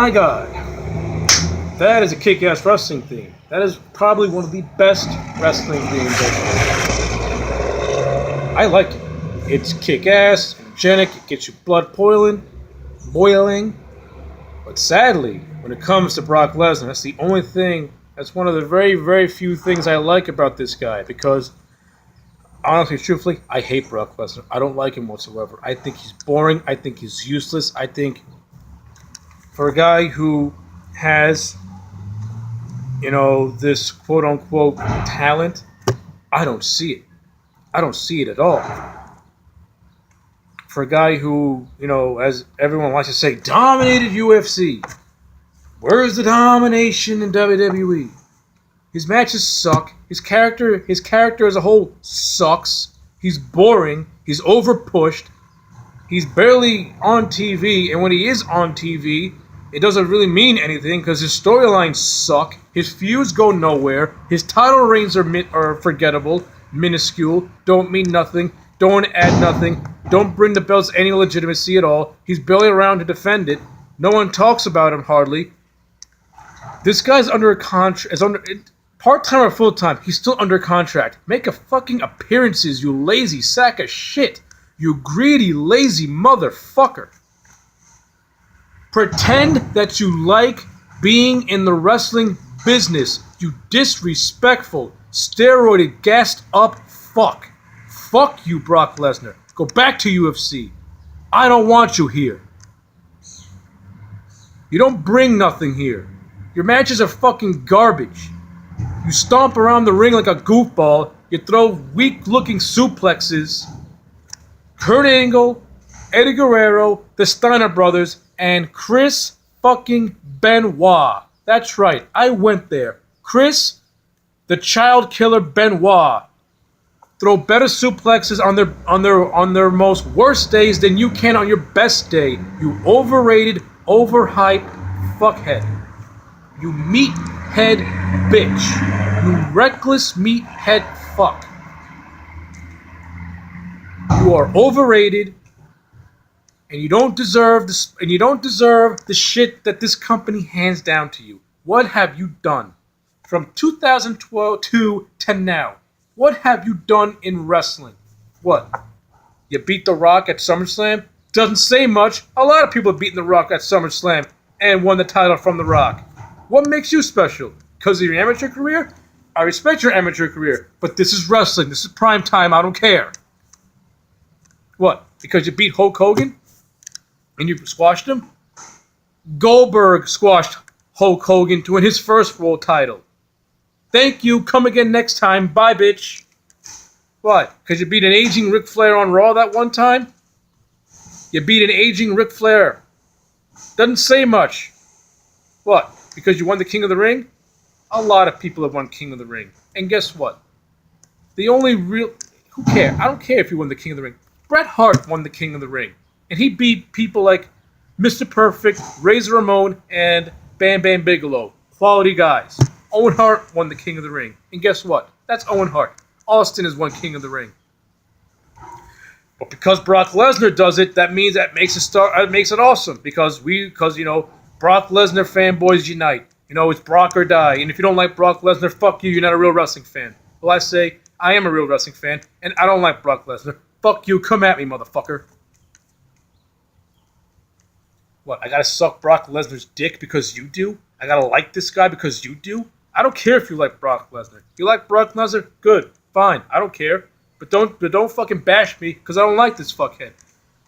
my God. That is a kick-ass wrestling theme. That is probably one of the best wrestling themes ever. I like it. It's kick-ass, energetic, it gets your blood boiling. But sadly, when it comes to Brock Lesnar, that's the only thing, that's one of the very, very few things I like about this guy. Because, honestly, truthfully, I hate Brock Lesnar. I don't like him whatsoever. I think he's boring. I think he's useless. I think for a guy who has, this quote-unquote talent, I don't see it. I don't see it at all. For a guy who, as everyone likes to say, dominated UFC. Where is the domination in WWE? His matches suck. His character as a whole sucks. He's boring. He's overpushed. He's barely on TV, and when he is on TV, it doesn't really mean anything because his storylines suck. His feuds go nowhere. His title reigns are forgettable, minuscule, don't mean nothing, don't add nothing, don't bring the belts any legitimacy at all. He's barely around to defend it. No one talks about him hardly. This guy's under a contract, part-time or full-time, he's still under contract. Make a fucking appearances, you lazy sack of shit. You greedy, lazy motherfucker. Pretend that you like being in the wrestling business, you disrespectful, steroided, gassed up fuck. Fuck you, Brock Lesnar. Go back to UFC. I don't want you here. You don't bring nothing here. Your matches are fucking garbage. You stomp around the ring like a goofball. You throw weak-looking suplexes. Kurt Angle, Eddie Guerrero, the Steiner brothers, and Chris fucking Benoit. That's right, I went there. Chris, the child killer Benoit. Throw better suplexes on their most worst days than you can on your best day. You overrated, overhyped fuckhead. You meathead bitch. You reckless meathead fuck. You are overrated, and you don't deserve this. And you don't deserve the shit that this company hands down to you. What have you done from 2012 to now? What have you done in wrestling? What? You beat The Rock at SummerSlam? Doesn't say much. A lot of people have beaten The Rock at SummerSlam and won the title from The Rock. What makes you special? Because of your amateur career? I respect your amateur career, but this is wrestling. This is prime time. I don't care. What? Because you beat Hulk Hogan? And you squashed him? Goldberg squashed Hulk Hogan to win his first world title. Thank you. Come again next time. Bye, bitch. What? Because you beat an aging Ric Flair on Raw that one time? You beat an aging Ric Flair. Doesn't say much. What? Because you won the King of the Ring? A lot of people have won King of the Ring. And guess what? The only real... Who cares? I don't care if you won the King of the Ring. Bret Hart won the King of the Ring. And he beat people like Mr. Perfect, Razor Ramon, and Bam Bam Bigelow. Quality guys. Owen Hart won the King of the Ring. And guess what? That's Owen Hart. Austin has won King of the Ring. But because Brock Lesnar does it, that means that makes it awesome. Because Brock Lesnar fanboys unite. It's Brock or die. And if you don't like Brock Lesnar, fuck you. You're not a real wrestling fan. Well, I say I am a real wrestling fan, and I don't like Brock Lesnar. Fuck you. Come at me, motherfucker. What? I gotta suck Brock Lesnar's dick because you do? I gotta like this guy because you do? I don't care if you like Brock Lesnar. You like Brock Lesnar? Good. Fine. I don't care. But don't fucking bash me because I don't like this fuckhead.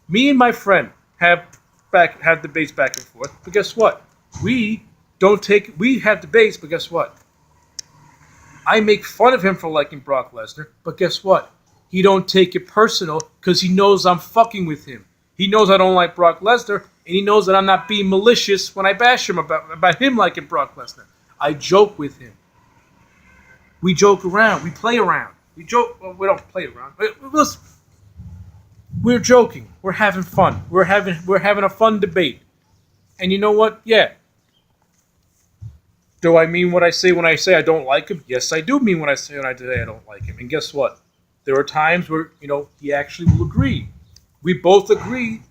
Me and my friend have debates back and forth. But guess what? We have debates, but guess what? I make fun of him for liking Brock Lesnar, but guess what? He don't take it personal because he knows I'm fucking with him. He knows I don't like Brock Lesnar, and he knows that I'm not being malicious when I bash him about him liking Brock Lesnar. I joke with him. We joke around. We play around. We joke. Well, we don't play around. Listen, we're joking. We're having fun. We're having a fun debate. And you know what? Yeah. Do I mean what I say when I say I don't like him? Yes, I do mean what I say when I say I don't like him. And guess what? There are times where, he actually will agree. We both agree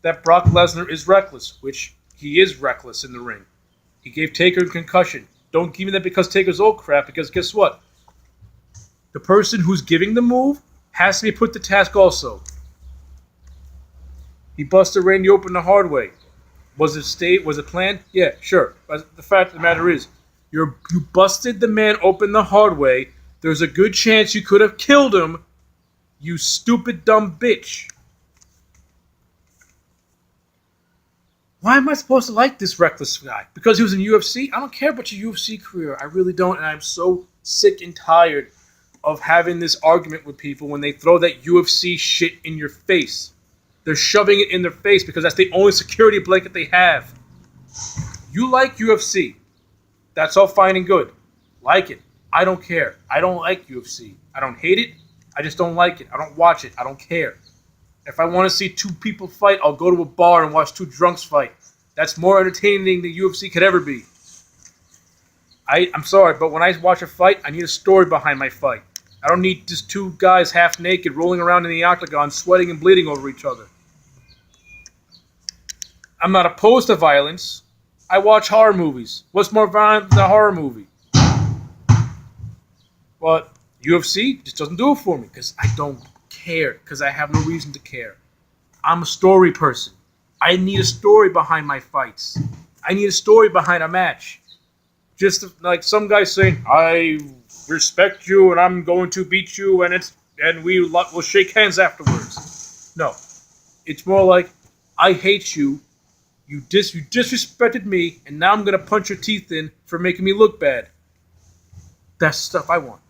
that Brock Lesnar is reckless, which he is reckless in the ring. He gave Taker a concussion. Don't give me that because Taker's old crap, because guess what? The person who's giving the move has to be put to task also. He busted Randy open the hard way. Was it planned? Yeah, sure. But the fact of the matter is, you busted the man open the hard way. There's a good chance you could have killed him, you stupid dumb bitch. Why am I supposed to like this reckless guy? Because he was in UFC? I don't care about your UFC career. I really don't, and I'm so sick and tired of having this argument with people when they throw that UFC shit in your face. They're shoving it in their face because that's the only security blanket they have. You like UFC. That's all fine and good. Like it. I don't care. I don't like UFC. I don't hate it. I just don't like it. I don't watch it. I don't care. If I want to see two people fight, I'll go to a bar and watch two drunks fight. That's more entertaining than UFC could ever be. I'm sorry, but when I watch a fight, I need a story behind my fight. I don't need just two guys half naked rolling around in the octagon, sweating and bleeding over each other. I'm not opposed to violence. I watch horror movies. What's more violent than a horror movie? But UFC just doesn't do it for me because I don't care, because I have no reason to care. I'm a story person. I need a story behind my fights. I need a story behind a match. Just like some guy saying, I respect you and I'm going to beat you and we'll shake hands afterwards. No. It's more like, I hate you. You disrespected me, and now I'm going to punch your teeth in for making me look bad. That's stuff I want.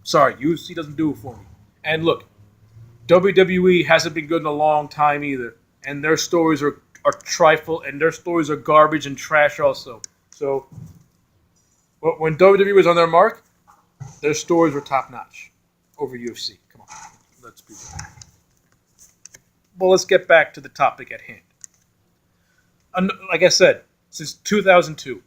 Sorry, UFC doesn't do it for me. And look, WWE hasn't been good in a long time either. And their stories are trifle, and their stories are garbage and trash also. So, when WWE was on their mark, their stories were top-notch over UFC. Come on, let's be real. Well, let's get back to the topic at hand. Like I said, since 2002,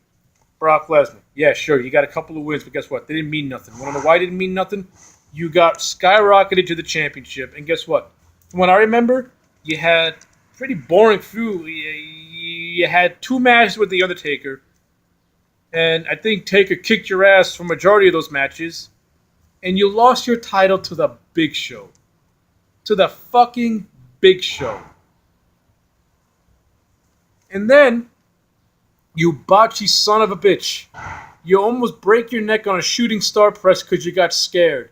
Brock Lesnar. Yeah, sure, you got a couple of wins, but guess what? They didn't mean nothing. Want to know why they didn't mean nothing? You got skyrocketed to the championship, and guess what? From what I remember, you had pretty boring feud. You had two matches with The Undertaker, and I think Taker kicked your ass for majority of those matches, and you lost your title to the Big Show. To the fucking Big Show. And then, you botchy son of a bitch. You almost break your neck on a shooting star press because you got scared.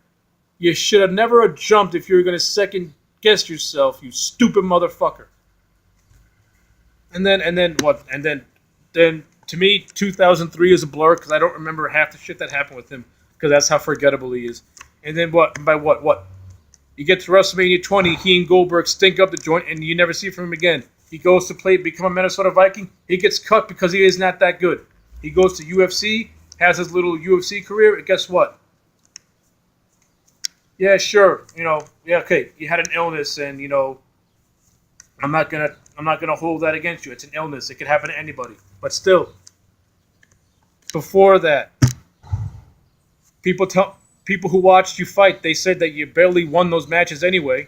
You should have never jumped if you were going to second guess yourself, you stupid motherfucker. And then what? And then to me, 2003 is a blur because I don't remember half the shit that happened with him because that's how forgettable he is. And then what? By what? You get to WrestleMania 20, he and Goldberg stink up the joint, and you never see from him again. He goes to become a Minnesota Viking. He gets cut because he is not that good. He goes to UFC, has his little UFC career, and guess what? Yeah, sure. Okay. You had an illness, and I'm not gonna hold that against you. It's an illness. It could happen to anybody. But still, before that, people who watched you fight, they said that you barely won those matches anyway.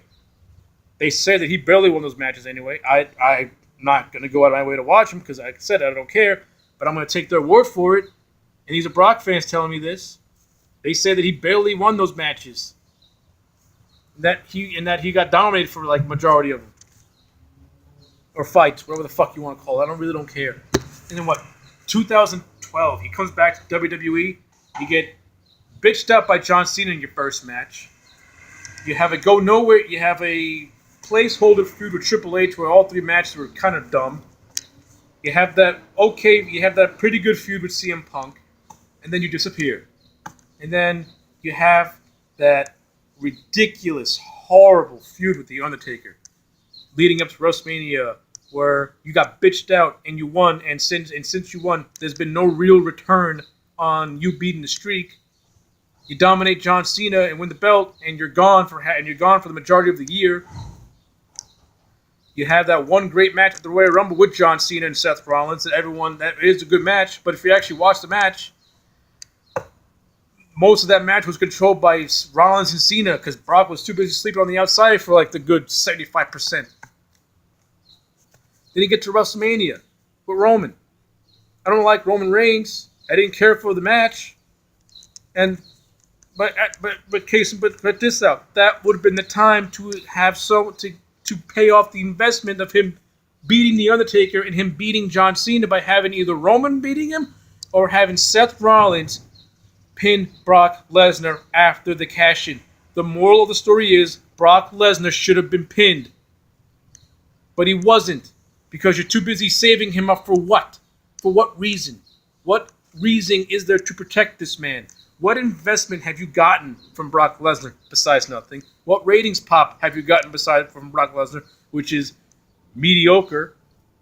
They said that he barely won those matches anyway. I'm not going to go out of my way to watch him because, like I said, I don't care. But I'm going to take their word for it. And these are Brock fans telling me this. They say that he barely won those matches. That he got dominated for like majority of them. Or fights, whatever the fuck you want to call it. I really don't care. And then what? 2012, he comes back to WWE. You get bitched up by John Cena in your first match. You have a go nowhere. You have a placeholder feud with Triple H where all three matches were kind of dumb. You have that pretty good feud with CM Punk, and then you disappear. And then you have that ridiculous, horrible feud with The Undertaker, leading up to WrestleMania, where you got bitched out and you won, and since you won, there's been no real return on you beating the streak. You dominate John Cena and win the belt, and you're gone for the majority of the year. You have that one great match at the Royal Rumble with John Cena and Seth Rollins, that is a good match. But if you actually watch the match, most of that match was controlled by Rollins and Cena because Brock was too busy sleeping on the outside for like the good 75%. Then you get to WrestleMania with Roman. I don't like Roman Reigns. I didn't care for the match. And but this out. That would have been the time to have to pay off the investment of him beating the Undertaker and him beating John Cena by having either Roman beating him or having Seth Rollins pin Brock Lesnar after the cash-in. The moral of the story is Brock Lesnar should have been pinned. But he wasn't. Because you're too busy saving him up for what? For what reason? What reason is there to protect this man? What investment have you gotten from Brock Lesnar besides nothing? What ratings pop have you gotten besides from Brock Lesnar, which is mediocre,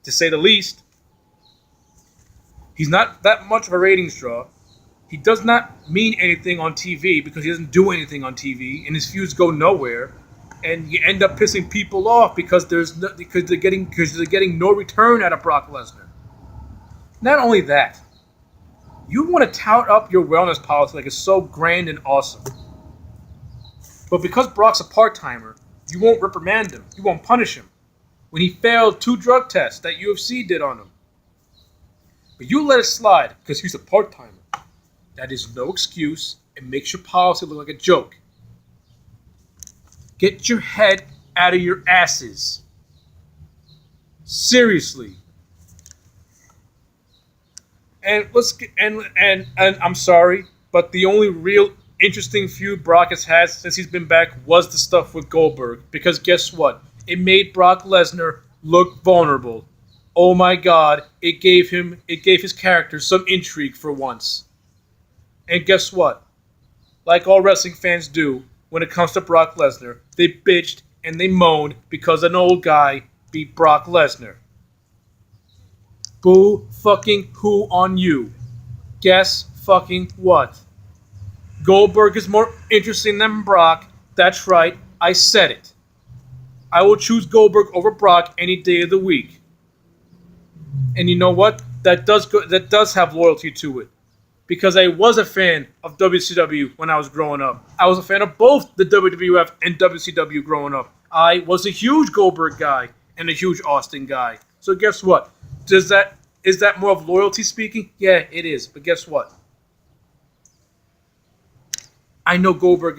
to say the least? He's not that much of a ratings draw. He does not mean anything on TV because he doesn't do anything on TV, and his feuds go nowhere. And you end up pissing people off because because they're getting no return out of Brock Lesnar. Not only that, you want to tout up your wellness policy like it's so grand and awesome. But because Brock's a part-timer, you won't reprimand him. You won't punish him when he failed 2 drug tests that UFC did on him. But you let it slide because he's a part-timer. That is no excuse and makes your policy look like a joke. Get your head out of your asses. Seriously. And I'm sorry, but the only real interesting feud Brock has had since he's been back was the stuff with Goldberg. Because guess what? It made Brock Lesnar look vulnerable. Oh my God! It gave his character some intrigue for once. And guess what? Like all wrestling fans do, when it comes to Brock Lesnar, they bitched and they moaned because an old guy beat Brock Lesnar. Boo fucking who on you? Guess fucking what? Goldberg is more interesting than Brock. That's right, I said it. I will choose Goldberg over Brock any day of the week. And you know what? That does have loyalty to it. Because I was a fan of WCW when I was growing up. I was a fan of both the WWF and WCW growing up. I was a huge Goldberg guy and a huge Austin guy. So guess what? Is that more of loyalty speaking? Yeah, it is. But guess what? I know Goldberg.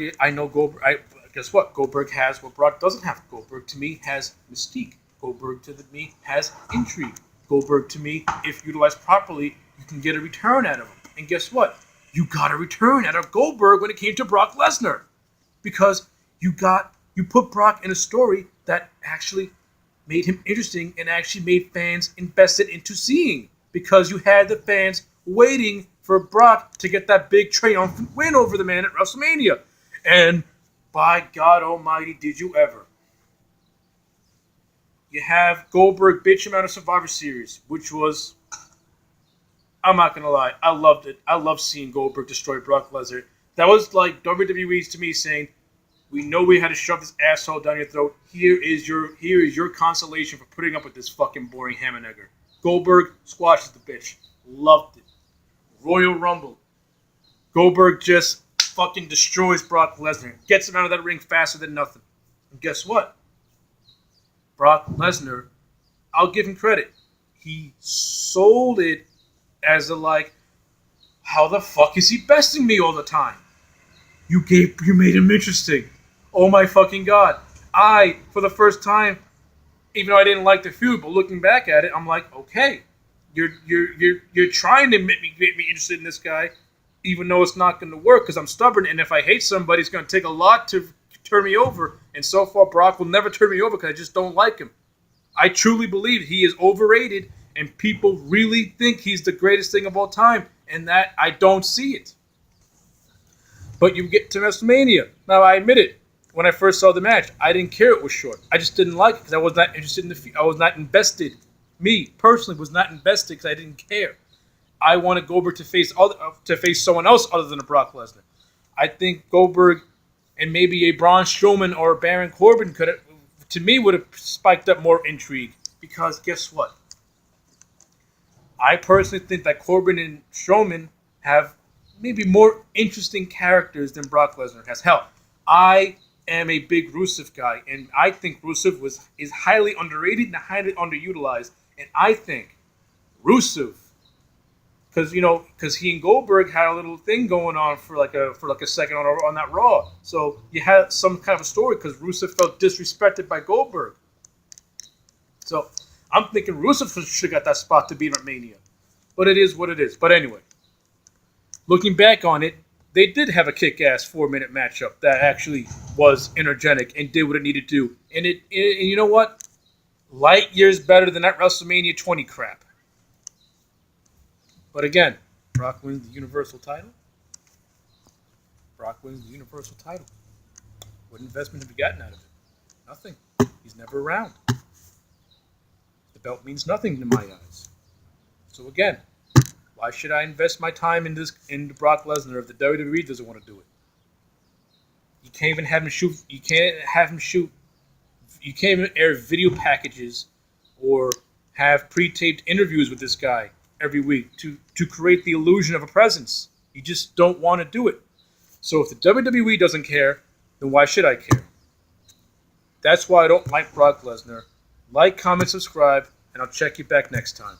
Guess what? Goldberg has what Brock doesn't have. Goldberg to me has mystique. Goldberg to me has intrigue. Goldberg to me, if utilized properly, you can get a return out of him. And guess what? You got a return out of Goldberg when it came to Brock Lesnar. Because you put Brock in a story that actually made him interesting and actually made fans invested into seeing. Because you had the fans waiting for Brock to get that big triumphant win over the man at WrestleMania. And by God almighty, did you ever. You have Goldberg bitch him out of Survivor Series, which was... I'm not going to lie. I loved it. I love seeing Goldberg destroy Brock Lesnar. That was like WWE's to me saying, we know we had to shove this asshole down your throat. Here is your consolation for putting up with this fucking boring ham and egger. Goldberg squashes the bitch. Loved it. Royal Rumble. Goldberg just fucking destroys Brock Lesnar. Gets him out of that ring faster than nothing. And guess what? Brock Lesnar, I'll give him credit. He sold it as a like, how the fuck is he besting me all the time? You made him interesting. Oh my fucking God. For the first time, even though I didn't like the feud, but looking back at it, I'm like, okay, you're trying to make me interested in this guy, even though it's not going to work because I'm stubborn, and if I hate somebody, it's going to take a lot to turn me over. And so far, Brock will never turn me over because I just don't like him. I truly believe he is overrated. And people really think he's the greatest thing of all time. And that, I don't see it. But you get to WrestleMania. Now, I admit it. When I first saw the match, I didn't care it was short. I just didn't like it because I was not interested in I was not invested. Me, personally, was not invested because I didn't care. I wanted Goldberg to face someone else other than a Brock Lesnar. I think Goldberg and maybe a Braun Strowman or a Baron Corbin would have spiked up more intrigue. Because guess what? I personally think that Corbin and Strowman have maybe more interesting characters than Brock Lesnar has. Hell, I am a big Rusev guy, and I think Rusev is highly underrated and highly underutilized. And I think Rusev, because he and Goldberg had a little thing going on for like a second on that Raw. So you had some kind of a story because Rusev felt disrespected by Goldberg. So I'm thinking Rusev should have got that spot to beat at Mania. But it is what it is. But anyway, looking back on it, they did have a kick-ass 4-minute matchup that actually was energetic and did what it needed to do. And and you know what? Light years better than that WrestleMania 20 crap. But again, Brock wins the Universal title. Brock wins the Universal title. What investment have you gotten out of it? Nothing. He's never around. The belt means nothing in my eyes. So again, why should I invest my time in Brock Lesnar if the WWE doesn't want to do it? You can't even have him shoot. You can't have him shoot. You can't even air video packages or have pre-taped interviews with this guy every week to create the illusion of a presence. You just don't want to do it. So if the WWE doesn't care, then why should I care? That's why I don't like Brock Lesnar. Like, comment, subscribe, and I'll check you back next time.